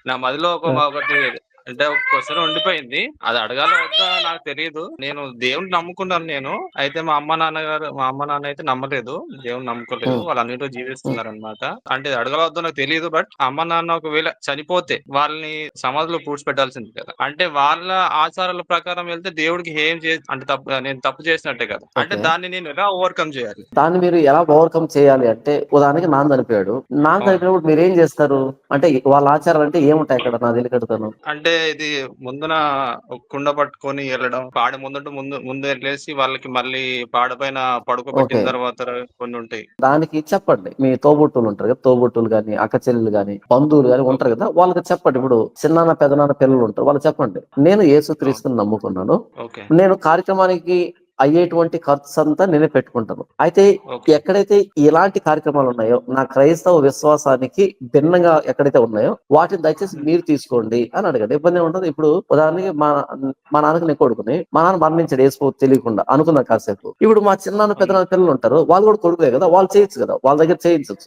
నా మదిలో ఆ! ఒకటి అంటే ఒక క్వశ్చన్ ఉండిపోయింది. అది అడగాలా వద్దా నాకు తెలీదు. నేను దేవుడిని నమ్ముకున్నాను నేను. అయితే మా అమ్మ నాన్న అయితే నమ్మలేదు. దేవుడిని నమ్ముకోలేదు. హ్మ్. వాళ్ళు అన్నిట్లో హ్మ్. జీవిస్తున్నారనమాట. అంటే అడగాలా వద్దో నాకు తెలీదు. బట్ అమ్మ నాన్న ఒకవేళ చనిపోతే వాళ్ళని సమాధిలో పూడ్చిపెట్టాల్సింది కదా! అంటే వాళ్ళ ఆచారాల ప్రకారం వెళ్తే దేవుడికి ఏం అంటే నేను తప్పు చేసినట్టే కదా! అంటే ఓకే. దాన్ని నేను ఎలా ఓవర్‌కమ్ చేయాలి? దాన్ని మీరు ఎలా ఓవర్‌కమ్ చేయాలి అంటే, ఉదాహరణకి నాన్న చనిపోయాడు. నాన్న అవును. చనిపోయినప్పుడు మీరేం జేస్తారు? అంటే వాళ్ళ ఆచారాలంటే ఏముంటాయి అక్కడ నాకు తెలియకడుగుతాను? అంటే ఇది ముందున ఒక కుండ పట్టుకొని ఎళ్ళడం. పాడె ముందు ఎళ్ళేసి వాళ్ళకి మళ్ళీ పాడె పైన ఓకే. పడుకోబెట్టిన తర్వాత కొన్నుంటాయి. దానికి చెప్పండి. మీ తోబుట్టువులుంటారు గదా! తోబుట్టువులు గాని, అక్క చెల్లెలు గాని, బంధువులు గాని ఓకే. ఉంటారు గదా! వాళ్ళకి చెప్పండి. ఇప్పుడు చిన్నాన్న, పెదనాన్న పిల్లలుంటారు. వాళ్ళకి చెప్పండి. నేను అవును. యేసుక్రీస్తుని నమ్ముకున్నాను. ఓకే. నేను కార్యక్రమానికి అయ్యేటువంటి ఖర్చంతా నేనే పెట్టుకుంటాను. అయితే ఓకే. ఎక్కడైతే ఇలాంటి కార్యక్రమాలున్నాయో, నా క్రైస్తవ విశ్వాసానికి భిన్నంగా ఎక్కడైతే ఉన్నాయో, వాటిని దయచేసి హ్మ్. మీరు తీసుకోండి అని అడగండి. ఇబ్బందేముంటది. ఇప్పుడు ఉదాహరణకి మా నాన్నకి నేను కొడుకుని. మా నాన్న మరణించాడు యేసు తెలియకుండా. అనుకున్నా కాసేపు. ఇప్పుడు మా చిన్నాన్న, హ్మ్. పెదనాన్న పిల్లలుంటారు. వాళ్ళు కూడా కొడుకులే గదా! వాళ్ళు చేయొచ్చు గదా! వాళ్ళ దగ్గర చేయించొచ్చు.